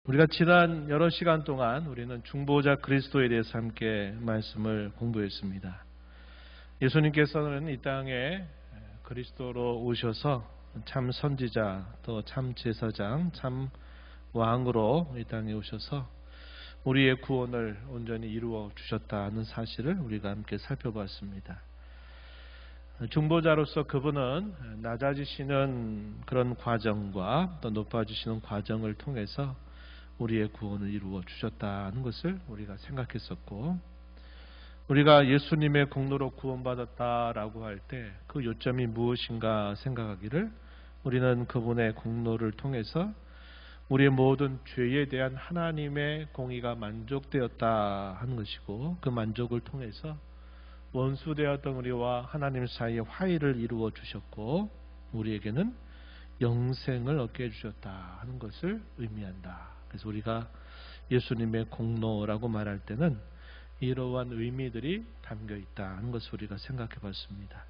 우리가 지난 여러 시간 동안 우리는 중보자 그리스도에 대해서 함께 말씀을 공부했습니다. 예수님께서는 이 땅에 그리스도로 오셔서 참 선지자, 또 참 제사장, 참 왕으로 이 땅에 오셔서 우리의 구원을 온전히 이루어 주셨다는 사실을 우리가 함께 살펴봤습니다. 중보자로서 그분은 낮아지시는 그런 과정과 또 높아지시는 과정을 통해서 우리의 구원을 이루어 주셨다는 것을 우리가 생각했었고, 우리가 예수님의 공로로 구원받았다라고 할 때 그 요점이 무엇인가 생각하기를, 우리는 그분의 공로를 통해서 우리의 모든 죄에 대한 하나님의 공의가 만족되었다 하는 것이고, 그 만족을 통해서 원수되었던 우리와 하나님 사이의 화해를 이루어 주셨고, 우리에게는 영생을 얻게 해주셨다 하는 것을 의미한다. 그래서 우리가 예수님의 공로라고 말할 때는 이러한 의미들이 담겨 있다는 것을 우리가 생각해 봤습니다.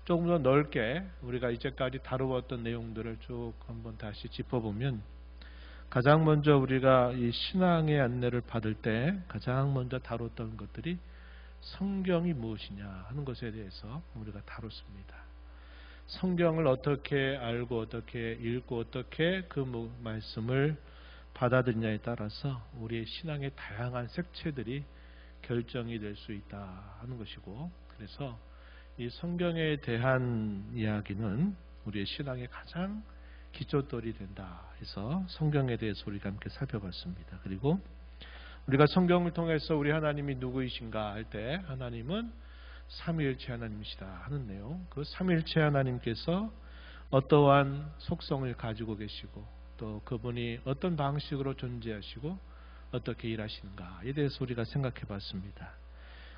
조금 더 넓게 우리가 이제까지 다루었던 내용들을 쭉 한번 다시 짚어보면, 가장 먼저 우리가 이 신앙의 안내를 받을 때 가장 먼저 다뤘던 것들이 성경이 무엇이냐 하는 것에 대해서 우리가 다뤘습니다. 성경을 어떻게 알고 어떻게 읽고 어떻게 그 말씀을 받아들이냐에 따라서 우리의 신앙의 다양한 색채들이 결정이 될 수 있다 하는 것이고, 그래서 이 성경에 대한 이야기는 우리의 신앙의 가장 기초돌이 된다 해서 성경에 대해서 우리가 함께 살펴봤습니다. 그리고 우리가 성경을 통해서 우리 하나님이 누구이신가 할 때 하나님은 삼위일체 하나님이시다 하는 내용, 그 삼위일체 하나님께서 어떠한 속성을 가지고 계시고 또 그분이 어떤 방식으로 존재하시고 어떻게 일하시는가에 대해서 우리가 생각해 봤습니다.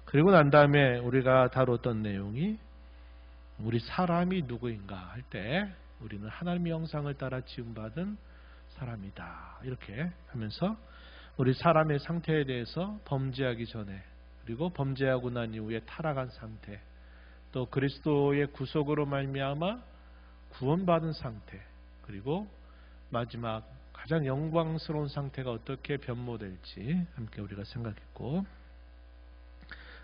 그리고 난 다음에 우리가 다뤘던 내용이 우리 사람이 누구인가 할 때 우리는 하나님의 형상을 따라 지음받은 사람이다 이렇게 하면서 우리 사람의 상태에 대해서 범죄하기 전에, 그리고 범죄하고 난 이후에 타락한 상태, 또 그리스도의 구속으로 말미암아 구원받은 상태, 그리고 마지막 가장 영광스러운 상태가 어떻게 변모될지 함께 우리가 생각했고,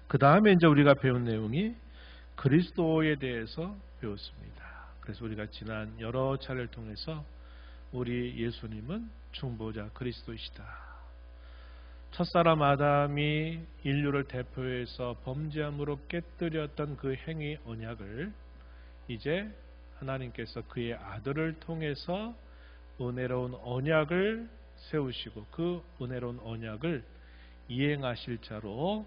그 다음에 이제 우리가 배운 내용이 그리스도에 대해서 배웠습니다. 그래서 우리가 지난 여러 차례를 통해서 우리 예수님은 중보자 그리스도이시다. 첫사람 아담이 인류를 대표해서 범죄함으로 깨뜨렸던 그 행위 언약을 이제 하나님께서 그의 아들을 통해서 은혜로운 언약을 세우시고 그 은혜로운 언약을 이행하실 자로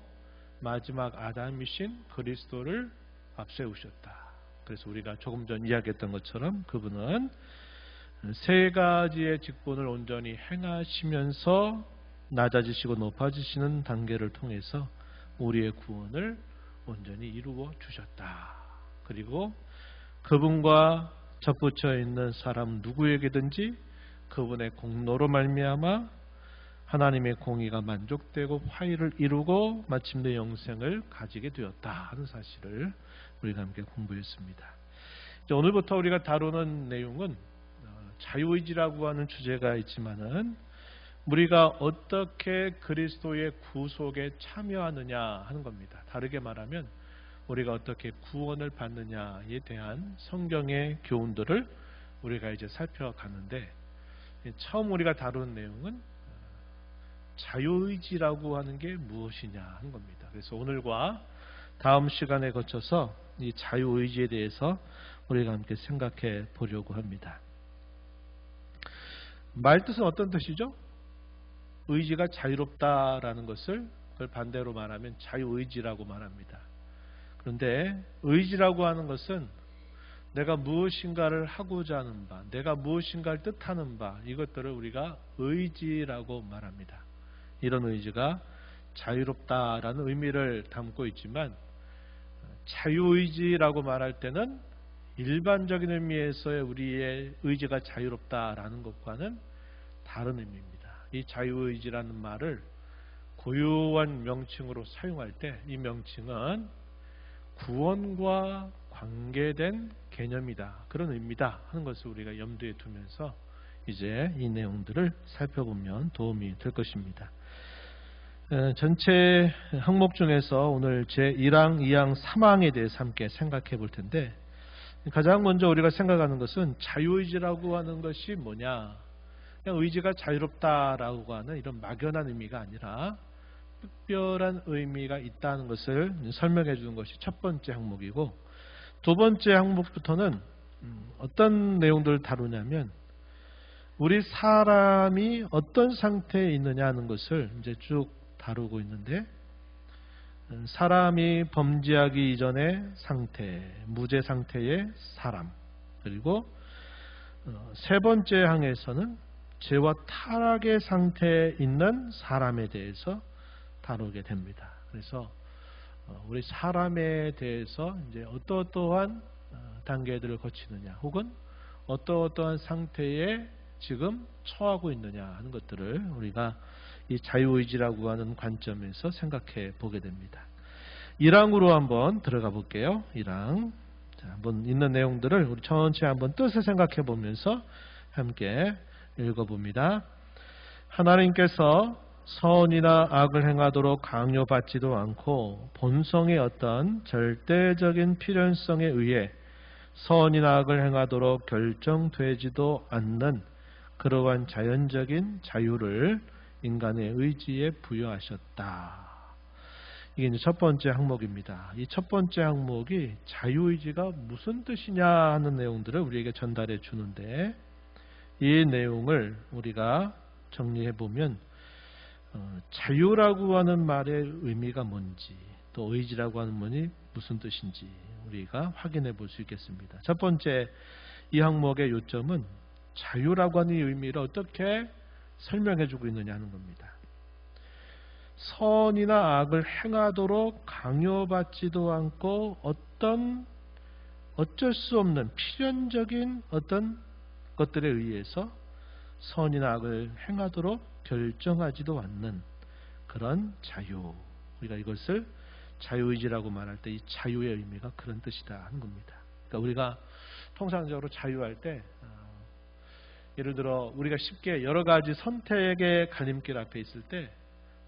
마지막 아담이신 그리스도를 앞세우셨다. 그래서 우리가 조금 전 이야기했던 것처럼 그분은 세 가지의 직분을 온전히 행하시면서 낮아지시고 높아지시는 단계를 통해서 우리의 구원을 온전히 이루어 주셨다. 그리고 그분과 접붙여 있는 사람 누구에게든지 그분의 공로로 말미암아 하나님의 공의가 만족되고 화의를 이루고 마침내 영생을 가지게 되었다 하는 사실을 우리가 함께 공부했습니다. 이제 오늘부터 우리가 다루는 내용은 자유의지라고 하는 주제가 있지만은 우리가 어떻게 그리스도의 구속에 참여하느냐 하는 겁니다. 다르게 말하면 우리가 어떻게 구원을 받느냐에 대한 성경의 교훈들을 우리가 이제 살펴가는데, 처음 우리가 다루는 내용은 자유의지라고 하는 게 무엇이냐 하는 겁니다. 그래서 오늘과 다음 시간에 거쳐서 이 자유의지에 대해서 우리가 함께 생각해 보려고 합니다. 말뜻은 어떤 뜻이죠? 의지가 자유롭다라는 것을 그걸 반대로 말하면 자유의지라고 말합니다. 그런데 의지라고 하는 것은 내가 무엇인가를 하고자 하는 바, 내가 무엇인가를 뜻하는 바, 이것들을 우리가 의지라고 말합니다. 이런 의지가 자유롭다라는 의미를 담고 있지만, 자유의지라고 말할 때는 일반적인 의미에서의 우리의 의지가 자유롭다라는 것과는 다른 의미입니다. 이 자유의지라는 말을 고유한 명칭으로 사용할 때 이 명칭은 구원과 관계된 개념이다, 그런 의미다 하는 것을 우리가 염두에 두면서 이제 이 내용들을 살펴보면 도움이 될 것입니다. 전체 항목 중에서 오늘 제1항, 2항, 3항에 대해서 함께 생각해 볼 텐데, 가장 먼저 우리가 생각하는 것은 자유의지라고 하는 것이 뭐냐. 그냥 의지가 자유롭다라고 하는 이런 막연한 의미가 아니라 특별한 의미가 있다는 것을 설명해 주는 것이 첫 번째 항목이고, 두 번째 항목부터는 어떤 내용들을 다루냐면 우리 사람이 어떤 상태에 있느냐 하는 것을 이제 쭉 다루고 있는데, 사람이 범죄하기 이전의 상태, 무죄 상태의 사람, 그리고 세 번째 항에서는 죄와 타락의 상태에 있는 사람에 대해서 다루게 됩니다. 그래서 우리 사람에 대해서 이제 어떠한 단계들을 거치느냐, 혹은 어떠한 상태에 지금 처하고 있느냐 하는 것들을 우리가 이 자유의지라고 하는 관점에서 생각해 보게 됩니다. 1항으로 한번 들어가 볼게요. 1항. 자, 한번 있는 내용들을 우리 천천히 한번 뜻을 생각해 보면서 함께 읽어봅니다. 하나님께서 선이나 악을 행하도록 강요받지도 않고 본성의 어떤 절대적인 필연성에 의해 선이나 악을 행하도록 결정되지도 않는 그러한 자연적인 자유를 인간의 의지에 부여하셨다. 이게 이제 첫 번째 항목입니다. 이 첫 번째 항목이 자유의지가 무슨 뜻이냐 하는 내용들을 우리에게 전달해 주는데, 이 내용을 우리가 정리해 보면 자유라고 하는 말의 의미가 뭔지, 또 의지라고 하는 말이 무슨 뜻인지 우리가 확인해 볼 수 있겠습니다. 첫 번째 이 항목의 요점은 자유라고 하는 의미를 어떻게 설명해 주고 있느냐 하는 겁니다. 선이나 악을 행하도록 강요받지도 않고 어쩔 수 없는 필연적인 어떤 것들에 의해서 선이나 악을 행하도록 결정하지도 않는 그런 자유. 우리가 이것을 자유의지라고 말할 때 이 자유의 의미가 그런 뜻이다 하는 겁니다. 그러니까 우리가 통상적으로 자유할 때 예를 들어 우리가 쉽게 여러 가지 선택의 갈림길 앞에 있을 때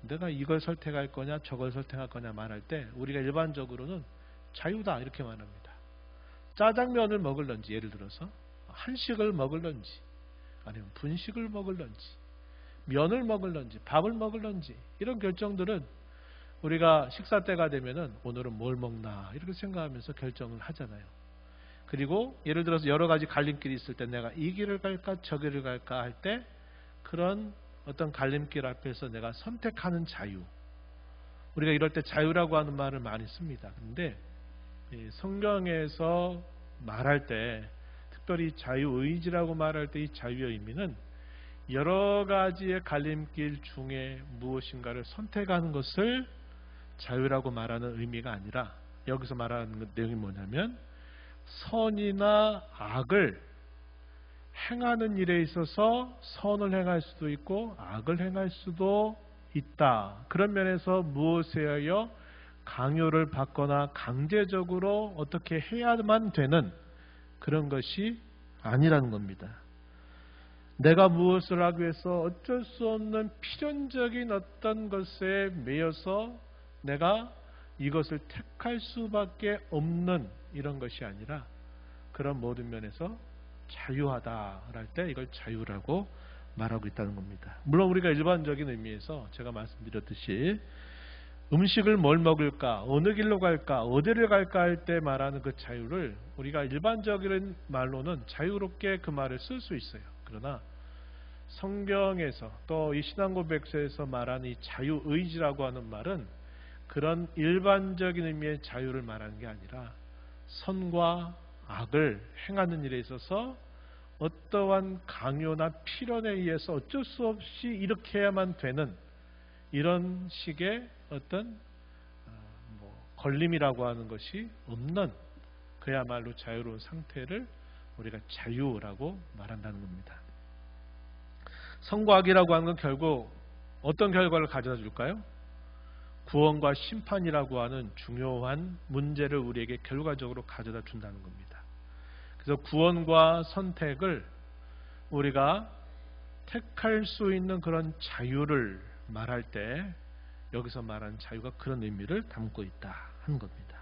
내가 이걸 선택할 거냐 저걸 선택할 거냐 말할 때 우리가 일반적으로는 자유다 이렇게 말합니다. 짜장면을 먹을런지, 예를 들어서 한식을 먹을런지, 아니면 분식을 먹을런지, 면을 먹을런지, 밥을 먹을런지, 이런 결정들은 우리가 식사 때가 되면은 오늘은 뭘 먹나 이렇게 생각하면서 결정을 하잖아요. 그리고 예를 들어서 여러 가지 갈림길이 있을 때 내가 이 길을 갈까 저 길을 갈까 할 때 그런 어떤 갈림길 앞에서 내가 선택하는 자유, 우리가 이럴 때 자유라고 하는 말을 많이 씁니다. 그런데 성경에서 말할 때, 특별히 자유의지라고 말할 때 이 자유의 의미는 여러 가지의 갈림길 중에 무엇인가를 선택하는 것을 자유라고 말하는 의미가 아니라, 여기서 말하는 내용이 뭐냐면 선이나 악을 행하는 일에 있어서 선을 행할 수도 있고 악을 행할 수도 있다. 그런 면에서 무엇에 의하여 강요를 받거나 강제적으로 어떻게 해야만 되는 그런 것이 아니라는 겁니다. 내가 무엇을 하기 위해서 어쩔 수 없는 필연적인 어떤 것에 매여서 내가 이것을 택할 수밖에 없는 이런 것이 아니라 그런 모든 면에서 자유하다 할 때 이걸 자유라고 말하고 있다는 겁니다. 물론 우리가 일반적인 의미에서 제가 말씀드렸듯이 음식을 뭘 먹을까, 어느 길로 갈까, 어디를 갈까 할 때 말하는 그 자유를 우리가 일반적인 말로는 자유롭게 그 말을 쓸 수 있어요. 그러나 성경에서 또 이 신앙고백서에서 말하는 이 자유의지라고 하는 말은 그런 일반적인 의미의 자유를 말하는 게 아니라 선과 악을 행하는 일에 있어서 어떠한 강요나 필연에 의해서 어쩔 수 없이 이렇게 해야만 되는 이런 식의 어떤 걸림이라고 하는 것이 없는 그야말로 자유로운 상태를 우리가 자유라고 말한다는 겁니다. 선과 악이라고 하는 건 결국 어떤 결과를 가져다 줄까요? 구원과 심판이라고 하는 중요한 문제를 우리에게 결과적으로 가져다 준다는 겁니다. 그래서 구원과 선택을 우리가 택할 수 있는 그런 자유를 말할 때 여기서 말하는 자유가 그런 의미를 담고 있다 하는 겁니다.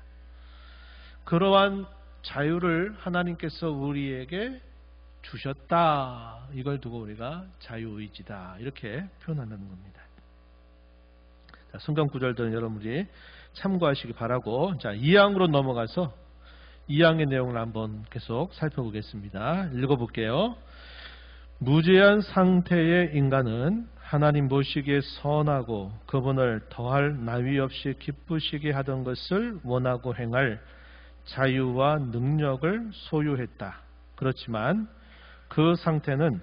그러한 자유를 하나님께서 우리에게 주셨다. 이걸 두고 우리가 자유의지다 이렇게 표현한다는 겁니다. 자, 성경 구절들은 여러분들이 참고하시기 바라고, 자 2항으로 넘어가서 2항의 내용을 한번 계속 살펴보겠습니다. 읽어볼게요. 무죄한 상태의 인간은 하나님 보시기에 선하고 그분을 더할 나위 없이 기쁘시게 하던 것을 원하고 행할 자유와 능력을 소유했다. 그렇지만 그 상태는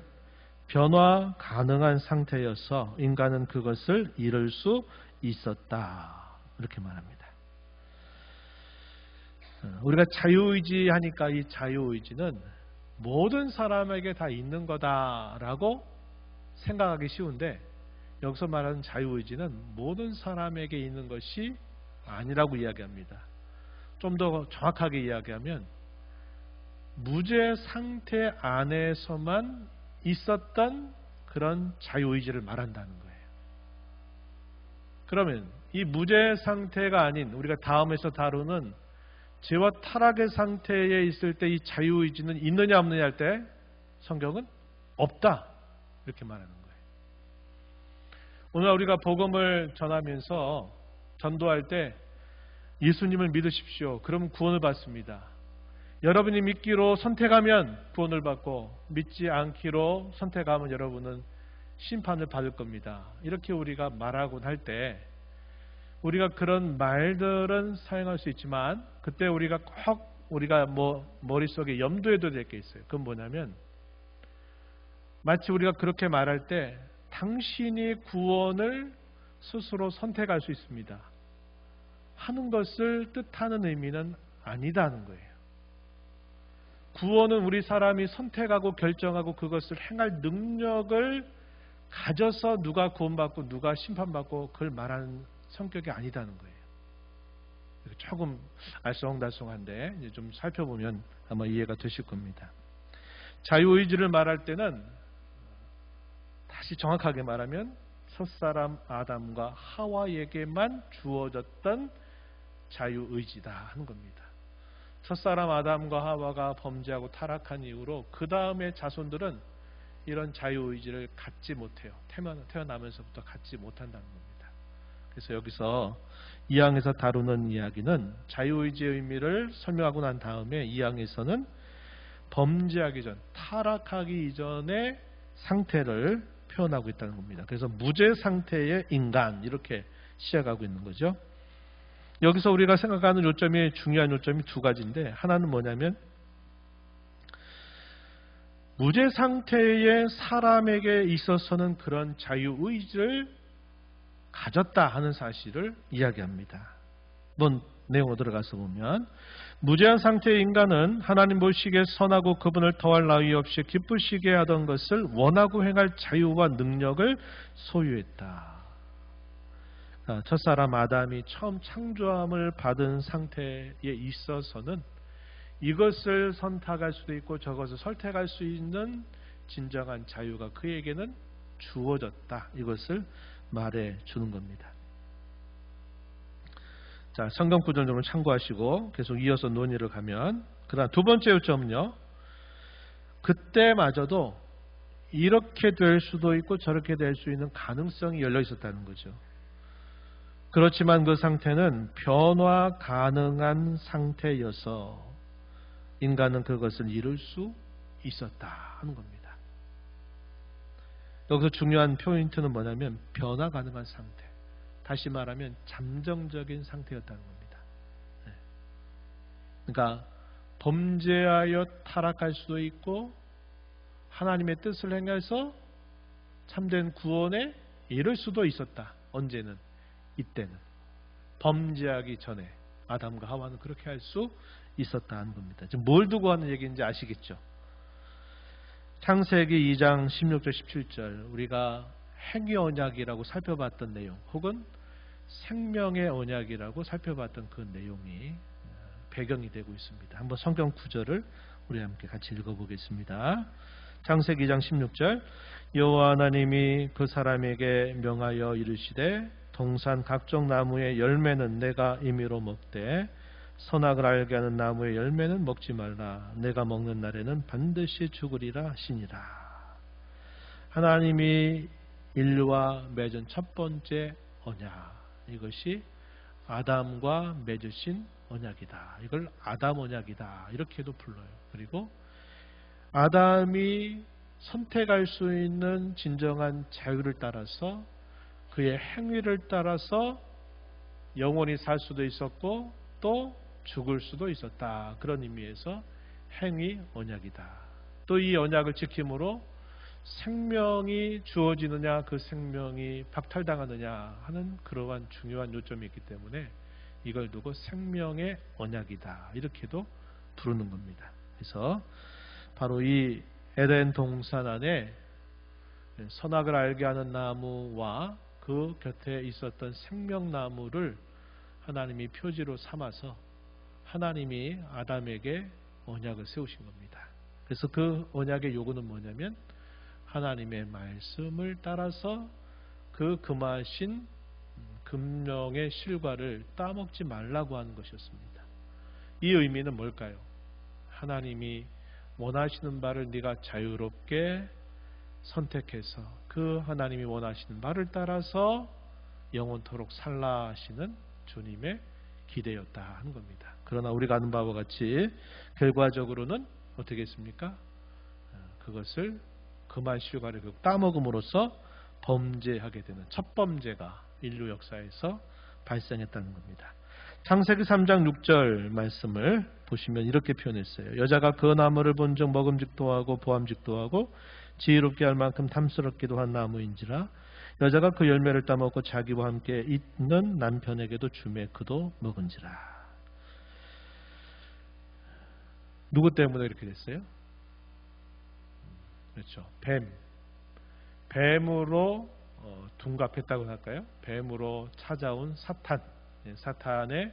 변화 가능한 상태여서 인간은 그것을 잃을 수 있었다. 이렇게 말합니다. 우리가 자유의지 하니까 이 자유의지는 모든 사람에게 다 있는 거다라고 생각하기 쉬운데, 여기서 말하는 자유의지는 모든 사람에게 있는 것이 아니라고 이야기합니다. 좀 더 정확하게 이야기하면 무죄 상태 안에서만 있었던 그런 자유의지를 말한다는 거예요. 그러면 이 무죄 상태가 아닌 우리가 다음에서 다루는 죄와 타락의 상태에 있을 때 이 자유의지는 있느냐 없느냐 할 때 성경은 없다 이렇게 말하는 거예요. 오늘 우리가 복음을 전하면서 전도할 때 예수님을 믿으십시오. 그러면 구원을 받습니다. 여러분이 믿기로 선택하면 구원을 받고 믿지 않기로 선택하면 여러분은 심판을 받을 겁니다. 이렇게 우리가 말하곤 할 때 우리가 그런 말들은 사용할 수 있지만 그때 우리가 꼭 우리가 머릿속에 염두에도 될 게 있어요. 그건 뭐냐면 마치 우리가 그렇게 말할 때 당신이 구원을 스스로 선택할 수 있습니다 하는 것을 뜻하는 의미는 아니다는 거예요. 구원은 우리 사람이 선택하고 결정하고 그것을 행할 능력을 가져서 누가 구원받고 누가 심판받고 그걸 말하는 성격이 아니다는 거예요. 조금 알쏭달쏭한데 이제 좀 살펴보면 아마 이해가 되실 겁니다. 자유의지를 말할 때는 다시 정확하게 말하면 첫사람 아담과 하와에게만 주어졌던 자유의지다 하는 겁니다. 첫사람 아담과 하와가 범죄하고 타락한 이후로 그 다음에 자손들은 이런 자유의지를 갖지 못해요. 태어나면서부터 갖지 못한다는 겁니다. 그래서 여기서 2항에서 다루는 이야기는 자유의지의 의미를 설명하고 난 다음에 2항에서는 범죄하기 전, 타락하기 이전의 상태를 표현하고 있다는 겁니다. 그래서 무죄 상태의 인간 이렇게 시작하고 있는 거죠. 여기서 우리가 생각하는 요점이 중요한 요점이 두 가지인데, 하나는 뭐냐면 무죄 상태의 사람에게 있어서는 그런 자유의지를 가졌다 하는 사실을 이야기합니다. 넌 내용으로 들어가서 보면 무죄한 상태의 인간은 하나님 보시기에 선하고 그분을 더할 나위 없이 기쁘시게 하던 것을 원하고 행할 자유와 능력을 소유했다. 첫사람 아담이 처음 창조함을 받은 상태에 있어서는 이것을 선택할 수도 있고 저것을 선택할 수 있는 진정한 자유가 그에게는 주어졌다. 이것을 말해 주는 겁니다. 자, 성경 구절 좀 참고하시고 계속 이어서 논의를 가면, 그다음 두 번째 요점은요, 그때마저도 이렇게 될 수도 있고 저렇게 될 수 있는 가능성이 열려 있었다는 거죠. 그렇지만 그 상태는 변화 가능한 상태여서 인간은 그것을 이룰 수 있었다 하는 겁니다. 여기서 중요한 포인트는 뭐냐면 변화 가능한 상태. 다시 말하면 잠정적인 상태였다는 겁니다. 그러니까 범죄하여 타락할 수도 있고 하나님의 뜻을 행해서 참된 구원에 이를 수도 있었다. 언제는? 이때는. 범죄하기 전에 아담과 하와는 그렇게 할 수 있었다는 겁니다. 지금 뭘 두고 하는 얘기인지 아시겠죠? 창세기 2장 16절 17절 우리가 행위 언약이라고 살펴봤던 내용, 혹은 생명의 언약이라고 살펴봤던 그 내용이 배경이 되고 있습니다. 한번 성경 구절을 우리 함께 같이 읽어보겠습니다. 창세기 2장 16절 여호와 하나님이 그 사람에게 명하여 이르시되 동산 각종 나무의 열매는 내가 임의로 먹되 선악을 알게 하는 나무의 열매는 먹지 말라. 내가 먹는 날에는 반드시 죽으리라 하시니라. 하나님이 인류와 맺은 첫 번째 언약, 이것이 아담과 맺으신 언약이다. 이걸 아담 언약이다. 이렇게도 불러요. 그리고 아담이 선택할 수 있는 진정한 자유를 따라서 그의 행위를 따라서 영원히 살 수도 있었고 또 죽을 수도 있었다. 그런 의미에서 행위 언약이다. 또 이 언약을 지킴으로 생명이 주어지느냐 그 생명이 박탈당하느냐 하는 그러한 중요한 요점이 있기 때문에 이걸 두고 생명의 언약이다. 이렇게도 부르는 겁니다. 그래서 바로 이 에덴 동산 안에 선악을 알게 하는 나무와 그 곁에 있었던 생명나무를 하나님이 표지로 삼아서 하나님이 아담에게 언약을 세우신 겁니다. 그래서 그 언약의 요구는 뭐냐면 하나님의 말씀을 따라서 그 금하신 금령의 실과를 따먹지 말라고 하는 것이었습니다. 이 의미는 뭘까요? 하나님이 원하시는 바를 네가 자유롭게 선택해서 그 하나님이 원하시는 바를 따라서 영원토록 살라 하시는 주님의 기대였다 하는 겁니다. 그러나 우리가 아는 바와 같이 결과적으로는 어떻게 했습니까? 그것을 금한 실과를 따먹음으로써 범죄하게 되는 첫 범죄가 인류 역사에서 발생했다는 겁니다. 창세기 3장 6절 말씀을 보시면 이렇게 표현했어요. 여자가 그 나무를 본즉 먹음직도 하고 보암직도 하고 지혜롭게 할 만큼 탐스럽기도 한 나무인지라 여자가 그 열매를 따먹고 자기와 함께 있는 남편에게도 주매 그도 먹은지라. 누구 때문에 이렇게 됐어요? 그렇죠. 뱀으로 둔갑했다고 할까요? 뱀으로 찾아온 사탄, 사탄의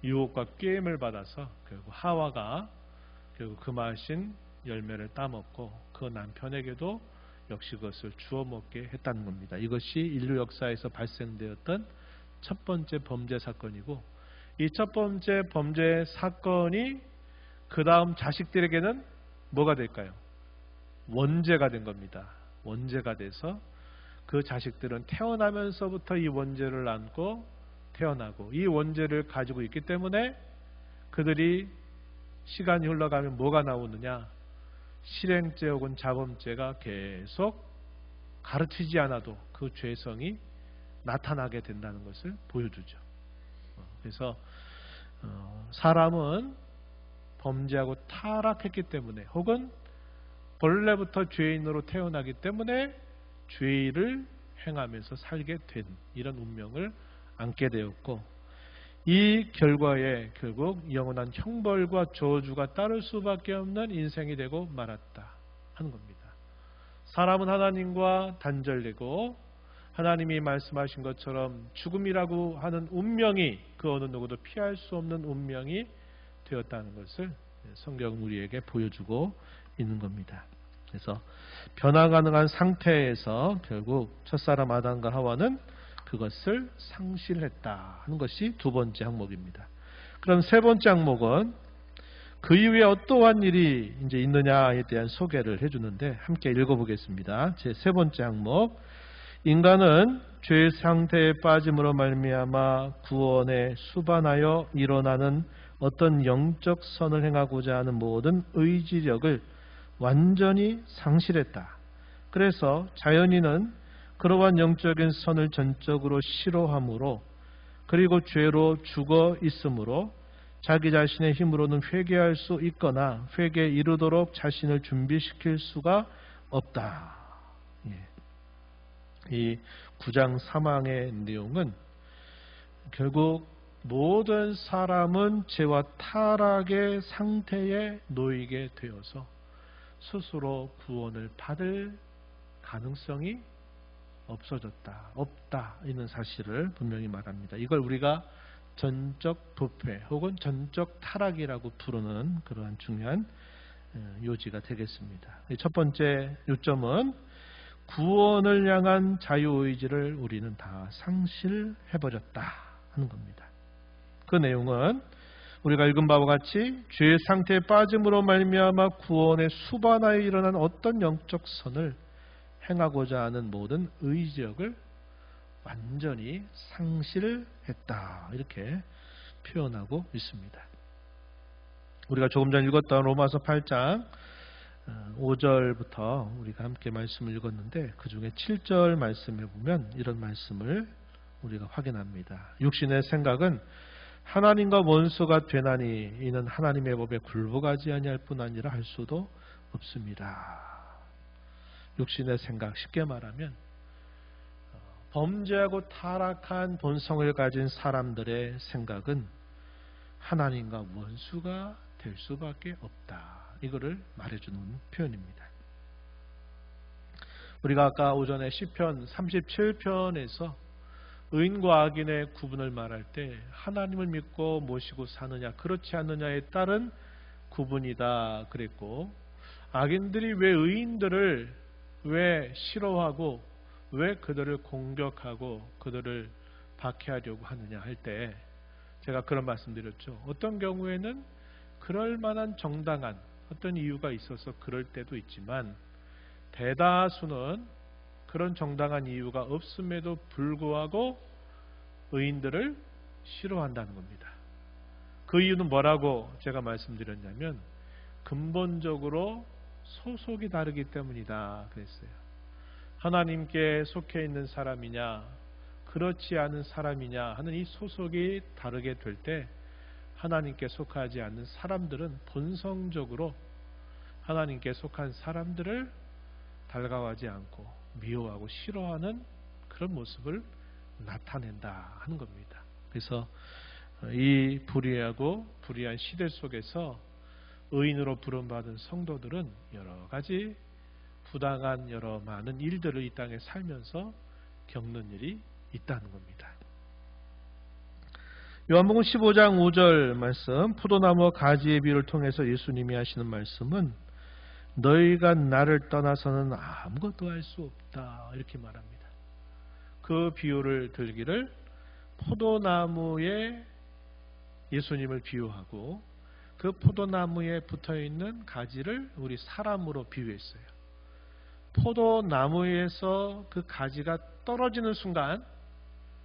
유혹과 게임을 받아서 결국 하와가 결국 금하신 열매를 따먹고 그 남편에게도 역시 그것을 주워 먹게 했다는 겁니다. 이것이 인류 역사에서 발생되었던 첫 번째 범죄 사건이고 이 첫 번째 범죄 사건이 그 다음 자식들에게는 뭐가 될까요? 원죄가 된 겁니다. 원죄가 돼서 그 자식들은 태어나면서부터 이 원죄를 안고 태어나고 이 원죄를 가지고 있기 때문에 그들이 시간이 흘러가면 뭐가 나오느냐? 실행죄 혹은 자범죄가 계속 가르치지 않아도 그 죄성이 나타나게 된다는 것을 보여주죠. 그래서 사람은 범죄하고 타락했기 때문에 혹은 본래부터 죄인으로 태어나기 때문에 죄를 행하면서 살게 된 이런 운명을 안게 되었고 이 결과에 결국 영원한 형벌과 저주가 따를 수밖에 없는 인생이 되고 말았다 하는 겁니다. 사람은 하나님과 단절되고 하나님이 말씀하신 것처럼 죽음이라고 하는 운명이 그 어느 누구도 피할 수 없는 운명이 되었다는 것을 성경은 우리에게 보여주고 있는 겁니다. 그래서 변화 가능한 상태에서 결국 첫사람 아담과 하와는 그것을 상실했다 하는 것이 두 번째 항목입니다. 그럼 세 번째 항목은 그 이후에 어떠한 일이 이제 있느냐에 대한 소개를 해주는데 함께 읽어보겠습니다. 제 세 번째 항목, 인간은 죄 상태에 빠짐으로 말미암아 구원에 수반하여 일어나는 어떤 영적 선을 행하고자 하는 모든 의지력을 완전히 상실했다. 그래서 자연인은 그러한 영적인 선을 전적으로 싫어하므로 그리고 죄로 죽어 있으므로 자기 자신의 힘으로는 회개할 수 있거나 회개에 이르도록 자신을 준비시킬 수가 없다. 이 9장 사망의 내용은 결국 모든 사람은 죄와 타락의 상태에 놓이게 되어서 스스로 구원을 받을 가능성이 없다 있는 사실을 분명히 말합니다. 이걸 우리가 전적 부패 혹은 전적 타락이라고 부르는 그러한 중요한 요지가 되겠습니다. 첫 번째 요점은 구원을 향한 자유의지를 우리는 다 상실해버렸다 하는 겁니다. 그 내용은 우리가 읽은 바와 같이 죄의 상태에 빠짐으로 말미암아 구원의 수반하에 일어난 어떤 영적 선을 행하고자 하는 모든 의지력을 완전히 상실했다 이렇게 표현하고 있습니다. 우리가 조금 전 읽었던 로마서 8장 5절부터 우리가 함께 말씀을 읽었는데 그 중에 7절 말씀에 보면 이런 말씀을 우리가 확인합니다. 육신의 생각은 하나님과 원수가 되나니 이는 하나님의 법에 굴복하지 아니할 뿐 아니라 할 수도 없습니다. 육신의 생각, 쉽게 말하면 범죄하고 타락한 본성을 가진 사람들의 생각은 하나님과 원수가 될 수밖에 없다. 이거를 말해주는 표현입니다. 우리가 아까 오전에 시편 37편에서 의인과 악인의 구분을 말할 때 하나님을 믿고 모시고 사느냐 그렇지 않느냐에 따른 구분이다 그랬고, 악인들이 왜 의인들을 왜 싫어하고 왜 그들을 공격하고 그들을 박해하려고 하느냐 할 때 제가 그런 말씀 드렸죠. 어떤 경우에는 그럴 만한 정당한 어떤 이유가 있어서 그럴 때도 있지만 대다수는 그런 정당한 이유가 없음에도 불구하고 의인들을 싫어한다는 겁니다. 그 이유는 뭐라고 제가 말씀드렸냐면 근본적으로 소속이 다르기 때문이다 그랬어요. 하나님께 속해 있는 사람이냐 그렇지 않은 사람이냐 하는 이 소속이 다르게 될 때 하나님께 속하지 않는 사람들은 본성적으로 하나님께 속한 사람들을 달가워하지 않고 미워하고 싫어하는 그런 모습을 나타낸다 하는 겁니다. 그래서 이 불의하고 불의한 시대 속에서 의인으로 부름받은 성도들은 여러 가지 부당한 여러 많은 일들을 이 땅에 살면서 겪는 일이 있다는 겁니다. 요한복음 15장 5절 말씀, 포도나무와 가지의 비유를 통해서 예수님이 하시는 말씀은 너희가 나를 떠나서는 아무것도 할 수 없다 이렇게 말합니다. 그 비유를 들기를 포도나무에 예수님을 비유하고 그 포도나무에 붙어있는 가지를 우리 사람으로 비유했어요. 포도나무에서 그 가지가 떨어지는 순간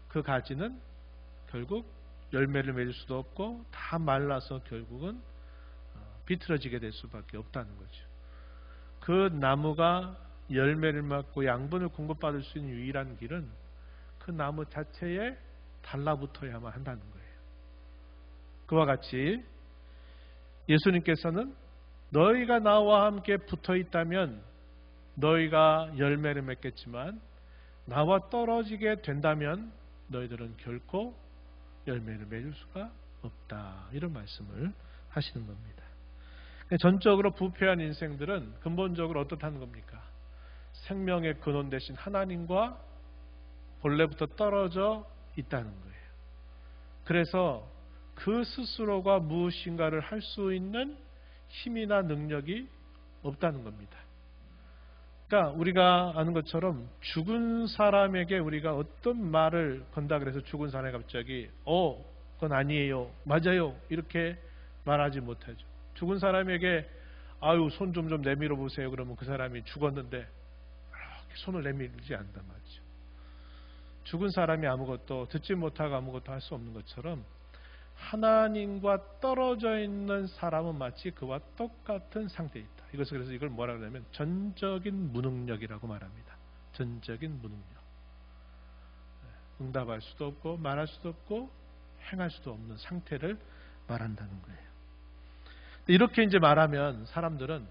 그 가지는 결국 열매를 맺을 수도 없고 다 말라서 결국은 비틀어지게 될 수밖에 없다는 거죠. 그 나무가 열매를 맺고 양분을 공급받을 수 있는 유일한 길은 그 나무 자체에 달라붙어야만 한다는 거예요. 그와 같이 예수님께서는 너희가 나와 함께 붙어 있다면 너희가 열매를 맺겠지만 나와 떨어지게 된다면 너희들은 결코 열매를 맺을 수가 없다. 이런 말씀을 하시는 겁니다. 전적으로 부패한 인생들은 근본적으로 어떻다는 겁니까? 생명의 근원 대신 하나님과 본래부터 떨어져 있다는 거예요. 그래서 그 스스로가 무엇인가를 할 수 있는 힘이나 능력이 없다는 겁니다. 그러니까 우리가 아는 것처럼 죽은 사람에게 우리가 어떤 말을 건다 그래서 죽은 사람이 갑자기 그건 아니에요, 맞아요 이렇게 말하지 못하죠. 죽은 사람에게 아유 손 좀 내밀어 보세요 그러면 그 사람이 죽었는데 이렇게 손을 내밀지 않단 말이죠. 죽은 사람이 아무것도 듣지 못하고 아무것도 할 수 없는 것처럼 하나님과 떨어져 있는 사람은 마치 그와 똑같은 상태에 있다. 그래서 이걸 뭐라고 하냐면 전적인 무능력이라고 말합니다. 전적인 무능력. 응답할 수도 없고 말할 수도 없고 행할 수도 없는 상태를 말한다는 거예요. 이렇게 이제 말하면 사람들은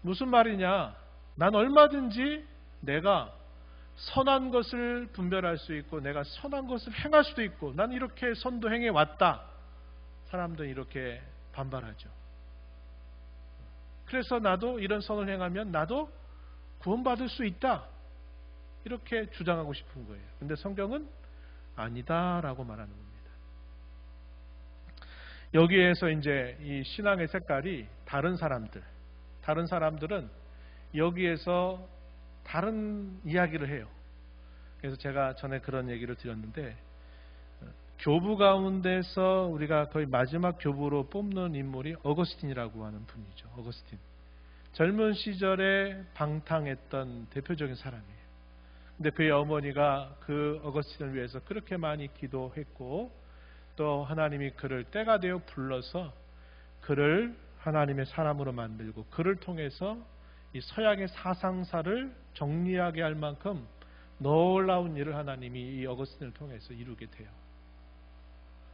무슨 말이냐? 난 얼마든지 내가 선한 것을 분별할 수 있고 내가 선한 것을 행할 수도 있고 난 이렇게 선도 행해 왔다. 사람들은 이렇게 반발하죠. 그래서 나도 이런 선을 행하면 나도 구원받을 수 있다. 이렇게 주장하고 싶은 거예요. 근데 성경은 아니다라고 말하는 겁니다. 여기에서 이제 이 신앙의 색깔이 다른 사람들, 다른 사람들은 여기에서 다른 이야기를 해요. 그래서 제가 전에 그런 얘기를 드렸는데, 교부 가운데서 우리가 거의 마지막 교부로 뽑는 인물이 어거스틴이라고 하는 분이죠. 어거스틴. 젊은 시절에 방탕했던 대표적인 사람이에요. 근데 그의 어머니가 그 어거스틴을 위해서 그렇게 많이 기도했고, 또 하나님이 그를 때가 되어 불러서 그를 하나님의 사람으로 만들고, 그를 통해서 이 서양의 사상사를 정리하게 할 만큼 놀라운 일을 하나님이 이 어거스틴을 통해서 이루게 돼요.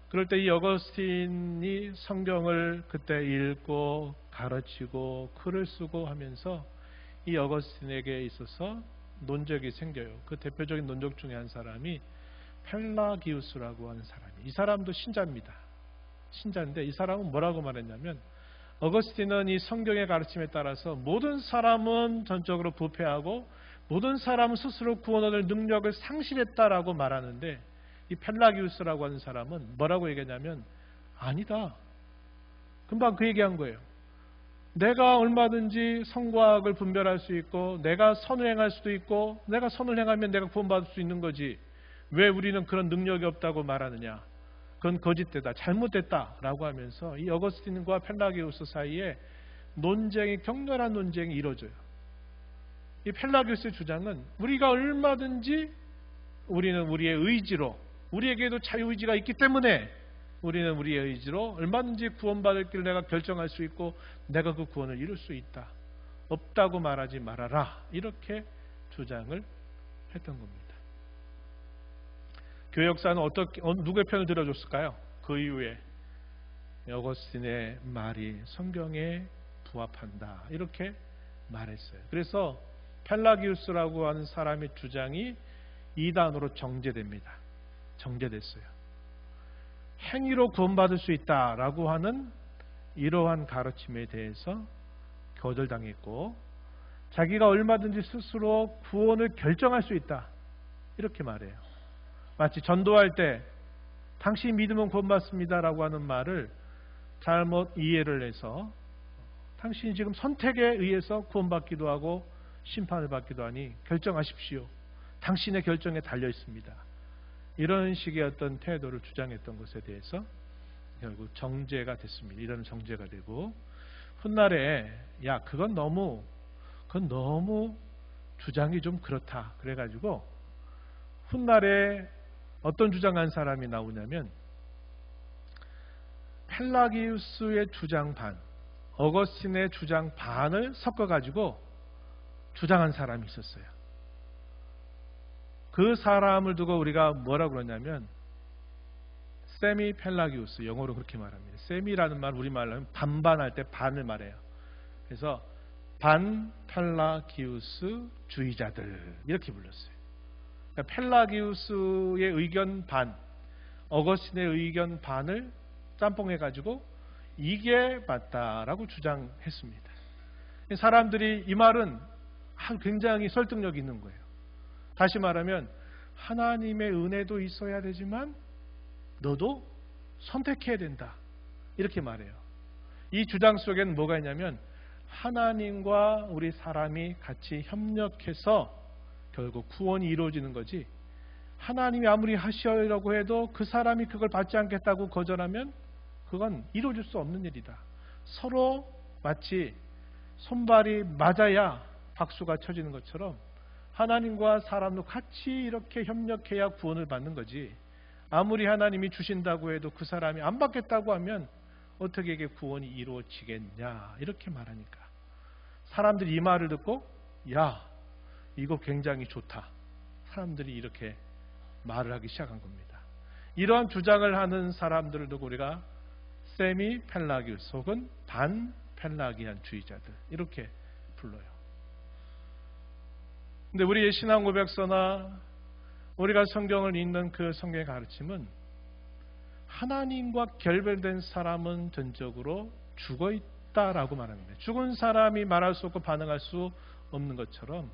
그럴 때 이 어거스틴이 성경을 그때 읽고 가르치고 글을 쓰고 하면서 이 어거스틴에게 있어서 논적이 생겨요. 그 대표적인 논적 중에 한 사람이 펠라기우스라고 하는 사람이, 이 사람도 신자입니다. 신자인데 이 사람은 뭐라고 말했냐면, 어거스틴은 이 성경의 가르침에 따라서 모든 사람은 전적으로 부패하고 모든 사람은 스스로 구원 얻을 능력을 상실했다라고 말하는데, 이 펠라기우스라고 하는 사람은 뭐라고 얘기하냐면, 아니다. 금방 그 얘기한 거예요. 내가 얼마든지 선과 악을 분별할 수 있고, 내가 선을 행할 수도 있고, 내가 선을 행하면 내가 구원받을 수 있는 거지. 왜 우리는 그런 능력이 없다고 말하느냐. 그건 거짓되다, 잘못됐다라고 하면서 이 어거스틴과 펠라기우스 사이에 논쟁이, 격렬한 논쟁이 이루어져요. 이 펠라기우스의 주장은 우리가 얼마든지, 우리는 우리의 의지로, 우리에게도 자유의지가 있기 때문에 우리는 우리의 의지로 얼마든지 구원받을 길을 내가 결정할 수 있고 내가 그 구원을 이룰 수 있다. 없다고 말하지 말아라. 이렇게 주장을 했던 겁니다. 교회 역사는 누구의 편을 들어줬을까요? 그 이후에 어거스틴의 말이 성경에 부합한다. 이렇게 말했어요. 그래서 펠라기우스라고 하는 사람의 주장이 이단으로 정죄됩니다. 정죄됐어요. 행위로 구원받을 수 있다라고 하는 이러한 가르침에 대해서 거절당했고, 자기가 얼마든지 스스로 구원을 결정할 수 있다. 이렇게 말해요. 마치 전도할 때 당신이 믿으면 구원받습니다라고 하는 말을 잘못 이해를 해서 당신이 지금 선택에 의해서 구원받기도 하고 심판을 받기도 하니 결정하십시오. 당신의 결정에 달려 있습니다. 이런 식의 어떤 태도를 주장했던 것에 대해서 결국 정죄가 됐습니다. 이런 정죄가 되고, 훗날에 야 그건 너무 주장이 좀 그렇다. 그래가지고 훗날에 어떤 주장한 사람이 나오냐면, 펠라기우스의 주장 반, 어거스틴의 주장 반을 섞어가지고 주장한 사람이 있었어요. 그 사람을 두고 우리가 뭐라고 그러냐면 세미 펠라기우스, 영어로 그렇게 말합니다. 세미라는 말 우리말로 하면 반반할 때 반을 말해요. 그래서 반 펠라기우스 주의자들 이렇게 불렀어요. 그러니까 펠라기우스의 의견 반, 어거스틴의 의견 반을 짬뽕해가지고 이게 맞다라고 주장했습니다. 사람들이 이 말은 굉장히 설득력이 있는 거예요. 다시 말하면 하나님의 은혜도 있어야 되지만 너도 선택해야 된다. 이렇게 말해요. 이 주장 속에는 뭐가 있냐면, 하나님과 우리 사람이 같이 협력해서 결국 구원이 이루어지는 거지, 하나님이 아무리 하시려고 해도 그 사람이 그걸 받지 않겠다고 거절하면 그건 이루어질 수 없는 일이다. 서로 마치 손발이 맞아야 박수가 쳐지는 것처럼 하나님과 사람도 같이 이렇게 협력해야 구원을 받는 거지, 아무리 하나님이 주신다고 해도 그 사람이 안 받겠다고 하면 어떻게 이게 구원이 이루어지겠냐, 이렇게 말하니까 사람들이 이 말을 듣고 야 이거 굉장히 좋다, 사람들이 이렇게 말을 하기 시작한 겁니다. 이러한 주장을 하는 사람들을 두고 우리가 세미 펠라기우스 혹은 반 펠라기안 주의자들 이렇게 불러요. 근데 우리의 신앙 고백서나 우리가 성경을 읽는 그 성경의 가르침은, 하나님과 결별된 사람은 전적으로 죽어 있다라고 말합니다. 죽은 사람이 말할 수 없고 반응할 수 없는 것처럼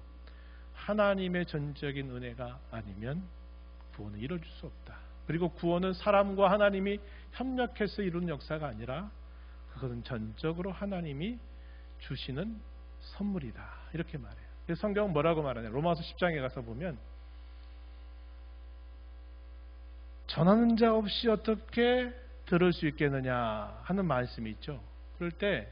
하나님의 전적인 은혜가 아니면 구원을 이루어줄 수 없다. 그리고 구원은 사람과 하나님이 협력해서 이루는 역사가 아니라 그것은 전적으로 하나님이 주시는 선물이다. 이렇게 말해요. 그래서 성경은 뭐라고 말하냐? 로마서 10장에 가서 보면 전하는 자 없이 어떻게 들을 수 있겠느냐 하는 말씀이 있죠. 그럴 때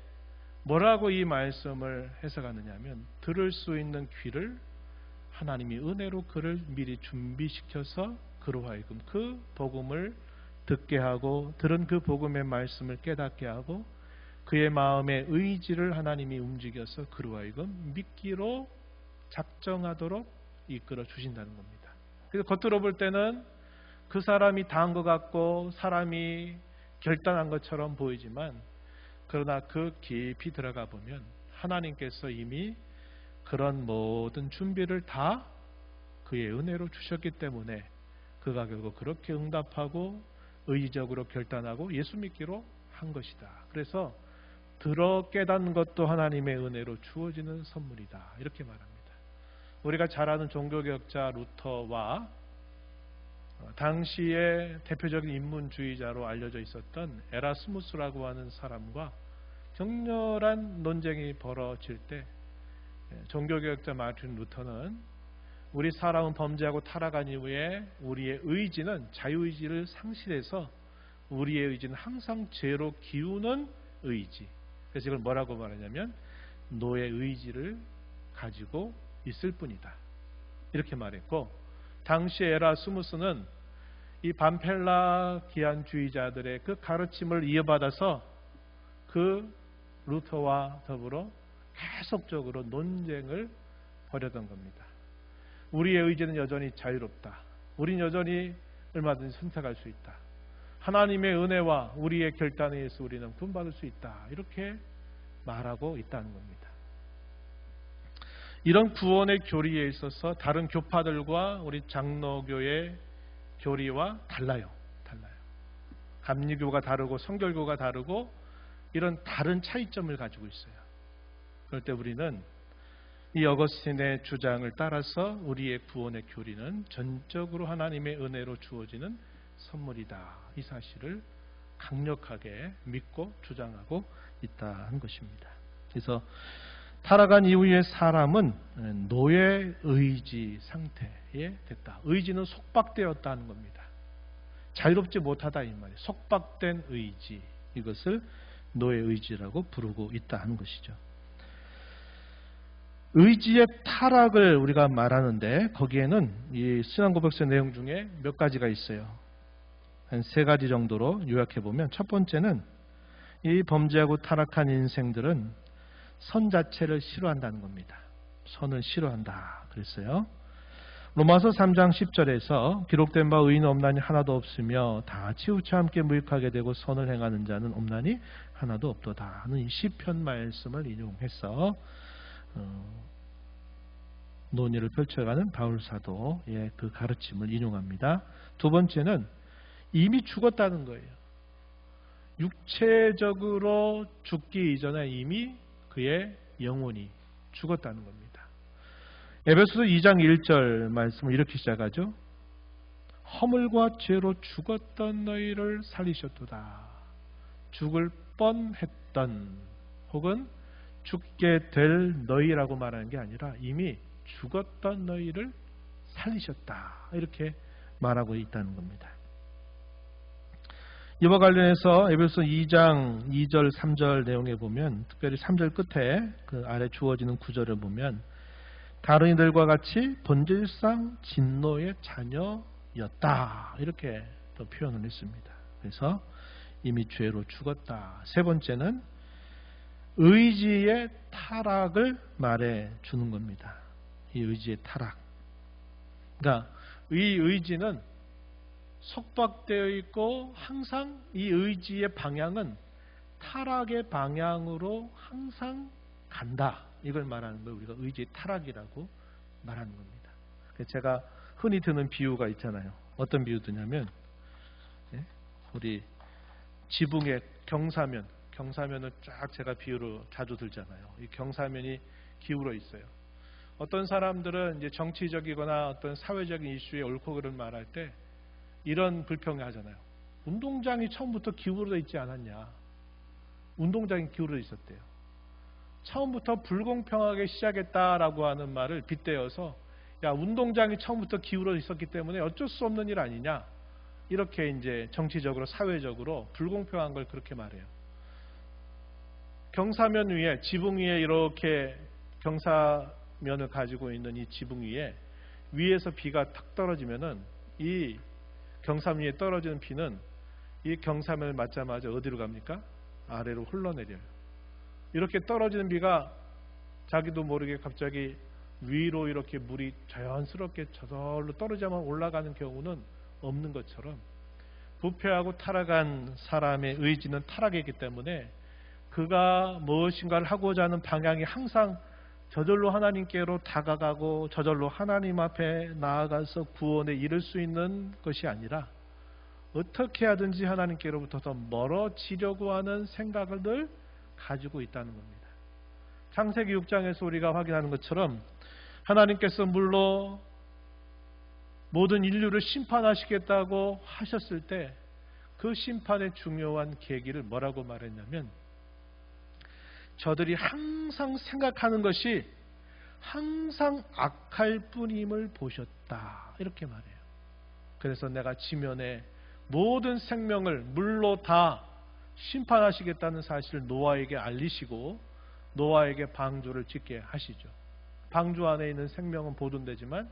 뭐라고 이 말씀을 해석하느냐 하면 들을 수 있는 귀를 하나님이 은혜로 그를 미리 준비시켜서 그로 하여금 그 복음을 듣게 하고 들은 그 복음의 말씀을 깨닫게 하고 그의 마음의 의지를 하나님이 움직여서 그로 하여금 믿기로 작정하도록 이끌어 주신다는 겁니다. 그래서 겉으로 볼 때는 그 사람이 다 한 것 같고 사람이 결단한 것처럼 보이지만 그러나 그 깊이 들어가 보면 하나님께서 이미 그런 모든 준비를 다 그의 은혜로 주셨기 때문에 그가 결국 그렇게 응답하고 의지적으로 결단하고 예수 믿기로 한 것이다. 그래서 들어 깨닫는 것도 하나님의 은혜로 주어지는 선물이다. 이렇게 말합니다. 우리가 잘 아는 종교개혁자 루터와 당시에 대표적인 인문주의자로 알려져 있었던 에라스무스라고 하는 사람과 격렬한 논쟁이 벌어질 때 종교개혁자 마틴 루터는 우리 사람은 범죄하고 타락한 이후에 우리의 의지는 자유의지를 상실해서 우리의 의지는 항상 죄로 기우는 의지. 그래서 이걸 뭐라고 말하냐면 노예 의지를 가지고 있을 뿐이다. 이렇게 말했고 당시 에라스무스는 이 반펠라기안주의자들의 그 가르침을 이어받아서 그 루터와 더불어 계속적으로 논쟁을 벌였던 겁니다. 우리의 의지는 여전히 자유롭다. 우린 여전히 얼마든지 선택할 수 있다. 하나님의 은혜와 우리의 결단에 의해서 우리는 구원받을 수 있다. 이렇게 말하고 있다는 겁니다. 이런 구원의 교리에 있어서 다른 교파들과 우리 장로교의 교리와 달라요. 감리교가 다르고 성결교가 다르고 이런 다른 차이점을 가지고 있어요. 그럴 때 우리는 이 어거스틴의 주장을 따라서 우리의 구원의 교리는 전적으로 하나님의 은혜로 주어지는 선물이다. 이 사실을 강력하게 믿고 주장하고 있다는 것입니다. 그래서 타락한 이후의 사람은 노예 의지 상태에 됐다. 의지는 속박되었다는 겁니다. 자유롭지 못하다 이 말이에요. 속박된 의지. 이것을 노예 의지라고 부르고 있다는 것이죠. 의지의 타락을 우리가 말하는데 거기에는 이 신앙고백서 내용 중에 몇 가지가 있어요. 한 3가지 정도로 요약해 보면 첫 번째는 이 범죄하고 타락한 인생들은 선 자체를 싫어한다는 겁니다. 선을 싫어한다 그랬어요. 로마서 3장 10절에서 기록된 바 의인 없나니 하나도 없으며 다 치우쳐 함께 무익하게 되고 선을 행하는 자는 없나니 하나도 없도다 하는 이 시편 말씀을 인용해서 논의를 펼쳐가는 바울 사도의 그 가르침을 인용합니다. 두 번째는 이미 죽었다는 거예요. 육체적으로 죽기 이전에 이미 그의 영혼이 죽었다는 겁니다. 에베소서 2장 1절 말씀을 이렇게 시작하죠. 허물과 죄로 죽었던 너희를 살리셨도다. 죽을 뻔했던 혹은 죽게 될 너희라고 말하는 게 아니라 이미 죽었던 너희를 살리셨다. 이렇게 말하고 있다는 겁니다. 이와 관련해서 에베소서 2장 2절 3절 내용에 보면 특별히 3절 끝에 그 아래 주어지는 구절을 보면 다른 이들과 같이 본질상 진노의 자녀였다. 이렇게 또 표현을 했습니다. 그래서 이미 죄로 죽었다. 세 번째는 의지의 타락을 말해 주는 겁니다. 이 의지의 타락. 그러니까 이 의지는 속박되어 있고 항상 이 의지의 방향은 타락의 방향으로 항상 간다. 이걸 말하는 걸 우리가 의지의 타락이라고 말하는 겁니다. 제가 흔히 드는 비유가 있잖아요. 어떤 비유 드냐면 우리 지붕에 경사면을 쫙 제가 비유로 자주 들잖아요. 이 경사면이 기울어 있어요. 어떤 사람들은 이제 정치적이거나 어떤 사회적인 이슈에 옳고 그른 말할 때 이런 불평을 하잖아요. 운동장이 처음부터 기울어져 있지 않았냐. 운동장이 기울어져 있었대요. 처음부터 불공평하게 시작했다라고 하는 말을 빗대어서 야, 운동장이 처음부터 기울어 있었기 때문에 어쩔 수 없는 일 아니냐, 이렇게 이제 정치적으로 사회적으로 불공평한 걸 그렇게 말해요. 경사면 위에, 지붕 위에 이렇게 경사면을 가지고 있는 이 지붕 위에서 비가 탁 떨어지면은 이 경사면 위에 떨어지는 비는 이 경사면을 맞자마자 어디로 갑니까? 아래로 흘러내려요. 이렇게 떨어지는 비가 자기도 모르게 갑자기 위로 이렇게 물이 자연스럽게 저절로 떨어져만 올라가는 경우는 없는 것처럼, 부패하고 타락한 사람의 의지는 타락이기 때문에 그가 무엇인가를 하고자 하는 방향이 항상 저절로 하나님께로 다가가고 저절로 하나님 앞에 나아가서 구원에 이를 수 있는 것이 아니라 어떻게 하든지 하나님께로부터 더 멀어지려고 하는 생각을 늘 가지고 있다는 겁니다. 창세기 6장에서 우리가 확인하는 것처럼 하나님께서 물로 모든 인류를 심판하시겠다고 하셨을 때 그 심판의 중요한 계기를 뭐라고 말했냐면, 저들이 항상 생각하는 것이 항상 악할 뿐임을 보셨다, 이렇게 말해요. 그래서 내가 지면에 모든 생명을 물로 다 심판하시겠다는 사실을 노아에게 알리시고 노아에게 방주를 짓게 하시죠. 방주 안에 있는 생명은 보존되지만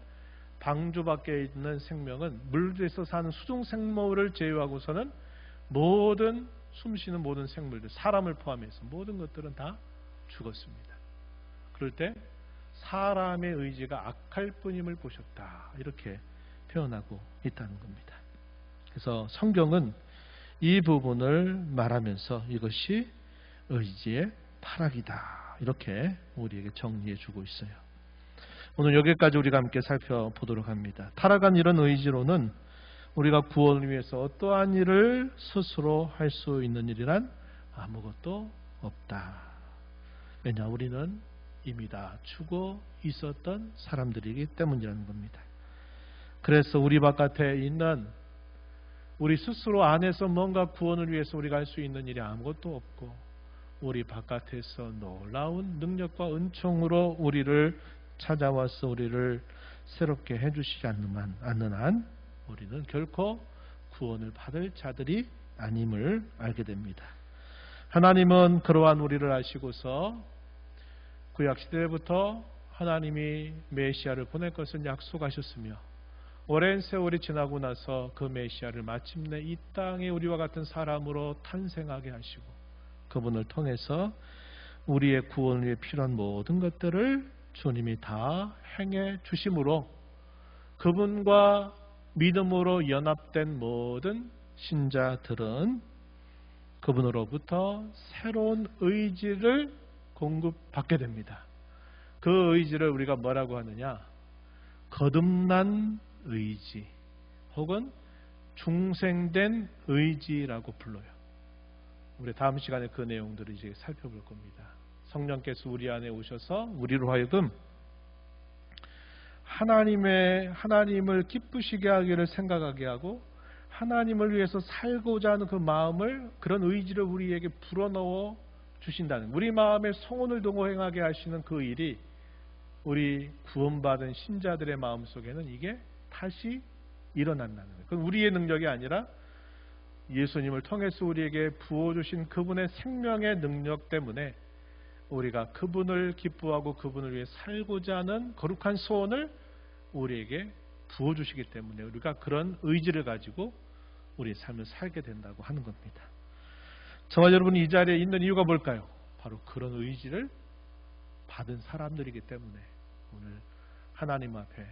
방주 밖에 있는 생명은 물에서 사는 수중생물을 제외하고서는 모든 숨쉬는 모든 생물들, 사람을 포함해서 모든 것들은 다 죽었습니다. 그럴 때 사람의 의지가 악할 뿐임을 보셨다, 이렇게 표현하고 있다는 겁니다. 그래서 성경은 이 부분을 말하면서 이것이 의지의 타락이다, 이렇게 우리에게 정리해 주고 있어요. 오늘 여기까지 우리가 함께 살펴보도록 합니다. 타락한 이런 의지로는 우리가 구원을 위해서 어떠한 일을 스스로 할 수 있는 일이란 아무것도 없다. 왜냐, 우리는 이미 다 죽어 있었던 사람들이기 때문이라는 겁니다. 그래서 우리 바깥에 있는 우리 스스로 안에서 뭔가 구원을 위해서 우리가 할 수 있는 일이 아무것도 없고, 우리 바깥에서 놀라운 능력과 은총으로 우리를 찾아와서 우리를 새롭게 해주시지 않는 한 우리는 결코 구원을 받을 자들이 아님을 알게 됩니다. 하나님은 그러한 우리를 아시고서 구약시대부터 하나님이 메시아를 보낼 것을 약속하셨으며, 오랜 세월이 지나고 나서 그 메시아를 마침내 이 땅에 우리와 같은 사람으로 탄생하게 하시고 그분을 통해서 우리의 구원을 위해 필요한 모든 것들을 주님이 다 행해 주심으로 그분과 믿음으로 연합된 모든 신자들은 그분으로부터 새로운 의지를 공급받게 됩니다. 그 의지를 우리가 뭐라고 하느냐? 거듭난 의지 혹은 중생된 의지라고 불러요. 우리 다음 시간에 그 내용들을 이제 살펴볼 겁니다. 성령께서 우리 안에 오셔서 우리로 하여금 하나님을 기쁘시게 하기를 생각하게 하고 하나님을 위해서 살고자 하는 그 마음을, 그런 의지를 우리에게 불어넣어 주신다는, 우리 마음에 성혼을 동호행하게 하시는 그 일이 우리 구원받은 신자들의 마음속에는 이게 다시 일어난다는 거예요. 그건 우리의 능력이 아니라 예수님을 통해서 우리에게 부어주신 그분의 생명의 능력 때문에 우리가 그분을 기뻐하고 그분을 위해 살고자 하는 거룩한 소원을 우리에게 부어주시기 때문에 우리가 그런 의지를 가지고 우리의 삶을 살게 된다고 하는 겁니다. 저와 여러분이 이 자리에 있는 이유가 뭘까요? 바로 그런 의지를 받은 사람들이기 때문에 오늘 하나님 앞에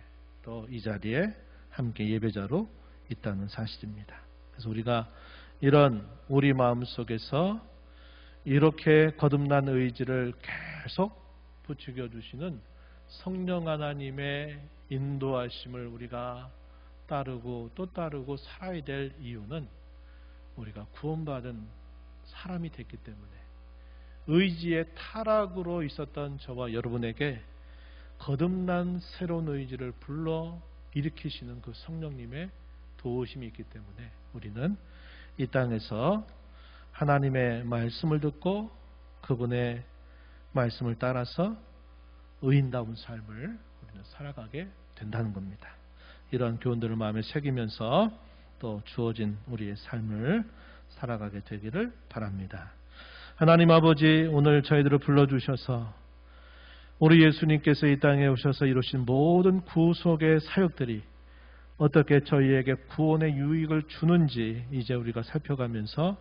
또 이 자리에 함께 예배자로 있다는 사실입니다. 그래서 우리가 이런 우리 마음속에서 이렇게 거듭난 의지를 계속 부추겨 주시는 성령 하나님의 인도하심을 우리가 따르고 또 따르고 살아야 될 이유는 우리가 구원받은 사람이 됐기 때문에 의지의 타락으로 있었던 저와 여러분에게 거듭난 새로운 의지를 불러 일으키시는 그 성령님의 도우심이 있기 때문에 우리는 이 땅에서 하나님의 말씀을 듣고 그분의 말씀을 따라서 의인다운 삶을 우리는 살아가게 된다는 겁니다. 이러한 교훈들을 마음에 새기면서 또 주어진 우리의 삶을 살아가게 되기를 바랍니다. 하나님 아버지, 오늘 저희들을 불러주셔서 우리 예수님께서 이 땅에 오셔서 이루신 모든 구속의 사역들이 어떻게 저희에게 구원의 유익을 주는지 이제 우리가 살펴가면서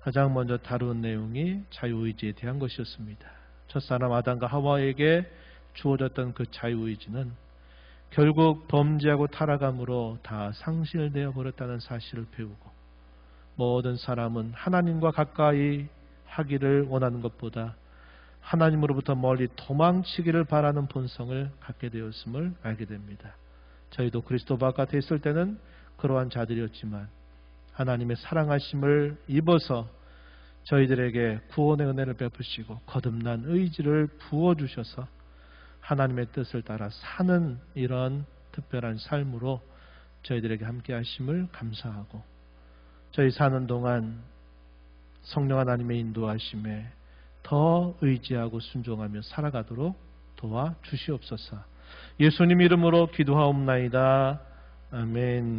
가장 먼저 다룬 내용이 자유의지에 대한 것이었습니다. 첫사람 아담과 하와에게 주어졌던 그 자유의지는 결국 범죄하고 타락함으로 다 상실되어 버렸다는 사실을 배우고, 모든 사람은 하나님과 가까이 하기를 원하는 것보다 하나님으로부터 멀리 도망치기를 바라는 본성을 갖게 되었음을 알게 됩니다. 저희도 그리스도 바깥에 있을 때는 그러한 자들이었지만 하나님의 사랑하심을 입어서 저희들에게 구원의 은혜를 베푸시고 거듭난 의지를 부어주셔서 하나님의 뜻을 따라 사는 이런 특별한 삶으로 저희들에게 함께 하심을 감사하고, 저희 사는 동안 성령 하나님의 인도하심에 더 의지하고 순종하며 살아가도록 도와주시옵소서. 예수님 이름으로 기도하옵나이다. 아멘.